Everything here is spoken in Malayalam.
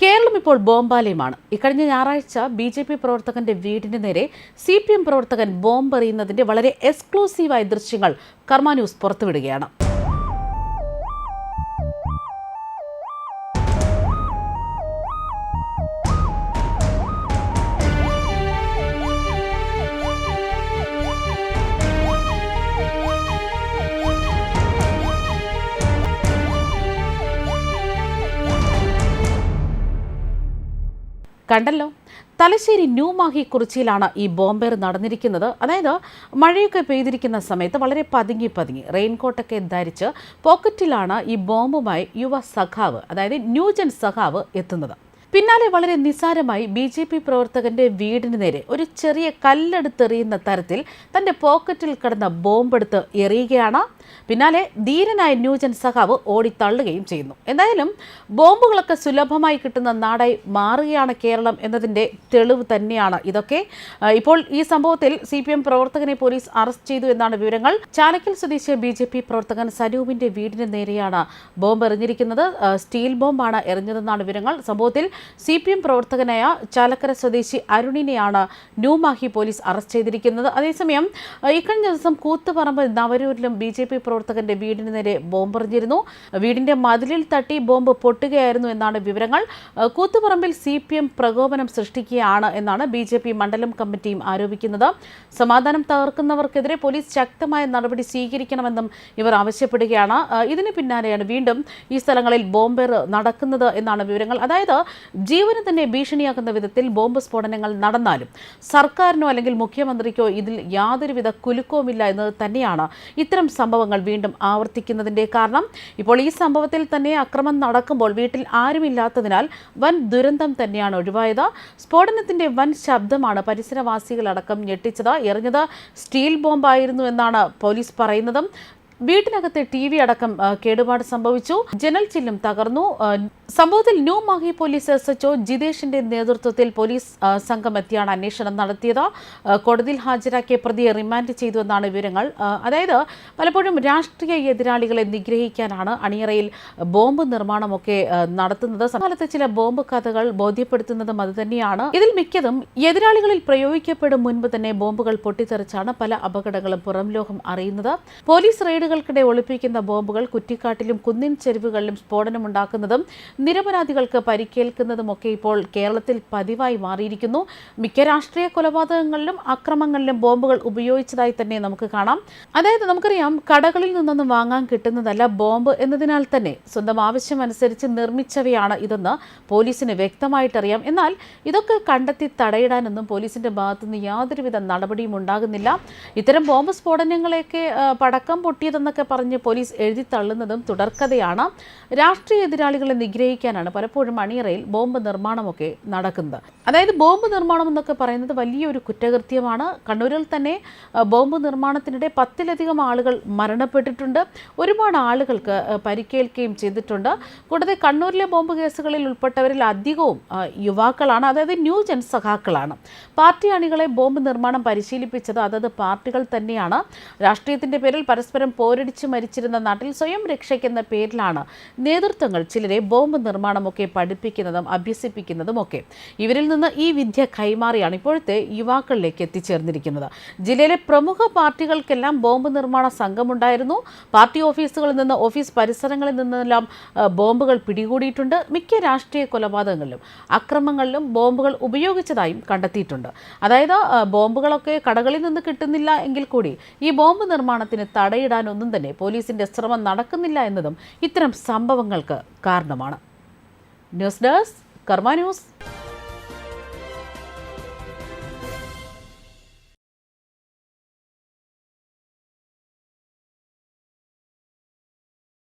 കേരളം ഇപ്പോൾ ബോംബാലയമാണ്. ഇക്കഴിഞ്ഞ ഞായറാഴ്ച ബി.ജെ.പി. പ്രവർത്തകന്റെ വീടിന് നേരെ CPM പ്രവർത്തകൻ ബോംബെറിയുന്നതിന്റെ വളരെ എക്സ്ക്ലൂസീവായ ദൃശ്യങ്ങൾ കർമ്മ ന്യൂസ് പുറത്തുവിടുകയാണ്. കണ്ടല്ലോ, തലശ്ശേരി ന്യൂ മാഹി കുറിച്ചിയിലാണ് ഈ ബോംബേർ നടന്നിരിക്കുന്നത്. അതായത് മഴയൊക്കെ പെയ്തിരിക്കുന്ന സമയത്ത് വളരെ പതുങ്ങി റെയിൻകോട്ടൊക്കെ ധരിച്ച് പോക്കറ്റിലാണ് ഈ ബോംബുമായി യുവ സഖാവ്, അതായത് ന്യൂജൻ സഖാവ് എത്തുന്നത്. പിന്നാലെ വളരെ നിസ്സാരമായി ബി.ജെ.പി. പ്രവർത്തകന്റെ വീടിന് നേരെ ഒരു ചെറിയ കല്ലെടുത്തെറിയുന്ന തരത്തിൽ തന്റെ പോക്കറ്റിൽ കിടന്ന ബോംബെടുത്ത് എറിയുകയാണ്. പിന്നാലെ ധീരനായ ന്യൂജൻ സഖാവ് ഓടിത്തള്ളുകയും ചെയ്യുന്നു. എന്തായാലും ബോംബുകളൊക്കെ സുലഭമായി കിട്ടുന്ന നാടായി മാറുകയാണ് കേരളം എന്നതിൻ്റെ തെളിവ് തന്നെയാണ് ഇതൊക്കെ. ഇപ്പോൾ ഈ സംഭവത്തിൽ CPM പ്രവർത്തകനെ പോലീസ് അറസ്റ്റ് ചെയ്തു എന്നാണ് വിവരങ്ങൾ. ചാലക്കൽ സ്വദേശിയ ബി.ജെ.പി. പ്രവർത്തകൻ സനൂപിന്റെ വീടിന് നേരെയാണ് ബോംബ് എറിഞ്ഞിരിക്കുന്നത്. സ്റ്റീൽ ബോംബാണ് എറിഞ്ഞതെന്നാണ് വിവരങ്ങൾ. സംഭവത്തിൽ CPM പ്രവർത്തകനായ ചാലക്കര സ്വദേശി അരുണിനെയാണ് ന്യൂമാഹി പോലീസ് അറസ്റ്റ് ചെയ്തിരിക്കുന്നത്. അതേസമയം ഇക്കഴിഞ്ഞ ദിവസം കൂത്തുപറമ്പ് നവരൂരിലും ബി.ജെ.പി. പ്രവർത്തകന്റെ വീടിന് നേരെ ബോംബെറിഞ്ഞിരുന്നു. വീടിന്റെ മതിലിൽ തട്ടി ബോംബ് പൊട്ടുകയായിരുന്നു എന്നാണ് വിവരങ്ങൾ. കൂത്തുപറമ്പിൽ CPM പ്രകോപനം സൃഷ്ടിക്കുകയാണ് എന്നാണ് ബി.ജെ.പി. മണ്ഡലം കമ്മിറ്റിയും ആരോപിക്കുന്നത്. സമാധാനം തകർക്കുന്നവർക്കെതിരെ പോലീസ് ശക്തമായ നടപടി സ്വീകരിക്കണമെന്നും ഇവർ ആവശ്യപ്പെടുകയാണ്. ഇതിന് പിന്നാലെയാണ് വീണ്ടും ഈ സ്ഥലങ്ങളിൽ ബോംബേർ നടക്കുന്നത് എന്നാണ് വിവരങ്ങൾ. അതായത് ജീവന് തന്നെ ഭീഷണിയാക്കുന്ന വിധത്തിൽ ബോംബ് സ്ഫോടനങ്ങൾ നടന്നാലും സർക്കാരിനോ അല്ലെങ്കിൽ മുഖ്യമന്ത്രിക്കോ ഇതിൽ യാതൊരുവിധ കുലുക്കവുമില്ല എന്നത് തന്നെയാണ് ഇത്തരം സംഭവങ്ങൾ വീണ്ടും ആവർത്തിക്കുന്നതിൻ്റെ കാരണം. ഇപ്പോൾ ഈ സംഭവത്തിൽ തന്നെ അക്രമം നടക്കുമ്പോൾ വീട്ടിൽ ആരുമില്ലാത്തതിനാൽ വൻ ദുരന്തം തന്നെയാണ് ഒഴിവായത്. സ്ഫോടനത്തിന്റെ വൻ ശബ്ദമാണ് പരിസരവാസികളടക്കം ഞെട്ടിച്ചത്. എറിഞ്ഞത് സ്റ്റീൽ ബോംബായിരുന്നു എന്നാണ് പോലീസ് പറയുന്നത്. വീട്ടിനകത്തെ TV അടക്കം കേടുപാട് സംഭവിച്ചു. ജനൽ ചില്ലും തകർന്നു. സംഭവത്തിൽ ന്യൂ മാഹി പോലീസ് SHO ജിതേഷിന്റെ നേതൃത്വത്തിൽ പോലീസ് സംഘം എത്തിയാണ് അന്വേഷണം നടത്തിയത്. കോടതിയിൽ ഹാജരാക്കിയ പ്രതിയെ റിമാൻഡ് ചെയ്തു എന്നാണ് വിവരങ്ങൾ. അതായത് പലപ്പോഴും രാഷ്ട്രീയ എതിരാളികളെ നിഗ്രഹിക്കാനാണ് അണിയറയിൽ ബോംബ് നിർമ്മാണമൊക്കെ നടത്തുന്നത്. കാലത്ത് ചില ബോംബ് കഥകൾ ബോധ്യപ്പെടുത്തുന്നതും അതുതന്നെയാണ്. ഇതിൽ മിക്കതും എതിരാളികളിൽ പ്രയോഗിക്കപ്പെടും മുൻപ് തന്നെ ബോംബുകൾ പൊട്ടിത്തെറിച്ചാണ് പല അപകടങ്ങളും പുറം ലോകം അറിയുന്നത്. പോലീസ് റെയ്ഡുകൾക്കിടെ ഒളിപ്പിക്കുന്ന ബോംബുകൾ കുറ്റിക്കാട്ടിലും കുന്നിൻ ചെരുവുകളിലും സ്ഫോടനമുണ്ടാക്കുന്നതും നിരപരാധികൾക്ക് പരിക്കേൽക്കുന്നതുമൊക്കെ ഇപ്പോൾ കേരളത്തിൽ പതിവായി മാറിയിരിക്കുന്നു. മിക്ക രാഷ്ട്രീയ കൊലപാതകങ്ങളിലും അക്രമങ്ങളിലും ബോംബുകൾ ഉപയോഗിച്ചതായി തന്നെ നമുക്ക് കാണാം. അതായത് നമുക്കറിയാം, കടകളിൽ നിന്നൊന്നും വാങ്ങാൻ കിട്ടുന്നതല്ല ബോംബ് എന്നതിനാൽ തന്നെ സ്വന്തം ആവശ്യമനുസരിച്ച് നിർമ്മിച്ചവയാണ് ഇതെന്ന് പോലീസിന് വ്യക്തമായിട്ടറിയാം. എന്നാൽ ഇതൊക്കെ കണ്ടെത്തി തടയിടാനൊന്നും പോലീസിന്റെ ഭാഗത്തുനിന്ന് യാതൊരുവിധ നടപടിയും ഉണ്ടാകുന്നില്ല. ഇത്തരം ബോംബ് സ്ഫോടനങ്ങളെയൊക്കെ പടക്കം പൊട്ടിയതെന്നൊക്കെ പറഞ്ഞ് പോലീസ് എഴുതി തള്ളുന്നതും തുടർക്കഥയാണ്. രാഷ്ട്രീയ എതിരാളികളെ നിഗ്രഹിക്കാനാണ് പലപ്പോഴും അണിയറയിൽ ബോംബ് നിർമ്മാണമൊക്കെ നടക്കുന്നത്. അതായത് ബോംബ് നിർമ്മാണം എന്നൊക്കെ പറയുന്നത് വലിയൊരു കുറ്റകൃത്യമാണ്. കണ്ണൂരിൽ തന്നെ ബോംബ് നിർമ്മാണത്തിനിടെ 10-ലധികം ആളുകൾ മരണപ്പെട്ടിട്ടുണ്ട്. ഒരുപാട് ആളുകൾക്ക് പരിക്കേൽക്കുകയും ചെയ്തിട്ടുണ്ട്. കൂടാതെ കണ്ണൂരിലെ ബോംബ് കേസുകളിൽ ഉൾപ്പെട്ടവരിൽ അധികവും യുവാക്കളാണ്, അതായത് ന്യൂജൻ സഖാക്കളാണ്. പാർട്ടി അണികളെ ബോംബ് നിർമ്മാണം പരിശീലിപ്പിച്ചത് അതത് പാർട്ടികൾ തന്നെയാണ്. രാഷ്ട്രീയത്തിന്റെ പേരിൽ പരസ്പരം പോരടിച്ച് മരിച്ചിരുന്ന നാട്ടിൽ സ്വയം രക്ഷയ്ക്കെന്ന പേരിലാണ് നേതൃത്വങ്ങൾ ചിലരെ ബോംബ് നിർമ്മാണമൊക്കെ പഠിപ്പിക്കുന്നതും അഭ്യസിപ്പിക്കുന്നതും ഒക്കെ. ഇവരിൽ നിന്ന് ഈ വിദ്യ കൈമാറിയാണ് ഇപ്പോഴത്തെ യുവാക്കളിലേക്ക് എത്തിച്ചേർന്നിരിക്കുന്നത്. ജില്ലയിലെ പ്രമുഖ പാർട്ടികൾക്കെല്ലാം ബോംബ് നിർമ്മാണ സംഘമുണ്ടായിരുന്നു. പാർട്ടി ഓഫീസുകളിൽ നിന്ന്, ഓഫീസ് പരിസരങ്ങളിൽ നിന്നെല്ലാം ബോംബുകൾ പിടികൂടിയിട്ടുണ്ട്. മിക്ക രാഷ്ട്രീയ കൊലപാതകങ്ങളിലും അക്രമങ്ങളിലും ബോംബുകൾ ഉപയോഗിച്ചതായും കണ്ടെത്തിയിട്ടുണ്ട്. അതായത് ബോംബുകളൊക്കെ കടകളിൽ നിന്ന് കിട്ടുന്നില്ല എങ്കിൽ കൂടി ഈ ബോംബ് നിർമ്മാണത്തിന് തടയിടാനൊന്നും തന്നെ പോലീസിന്റെ ശ്രമം നടക്കുന്നില്ല എന്നതും ഇത്തരം സംഭവങ്ങൾക്ക് കാരണമാണ്. ന്യൂസ് ഡെസ്ക് കർമ്മ ന്യൂസ്.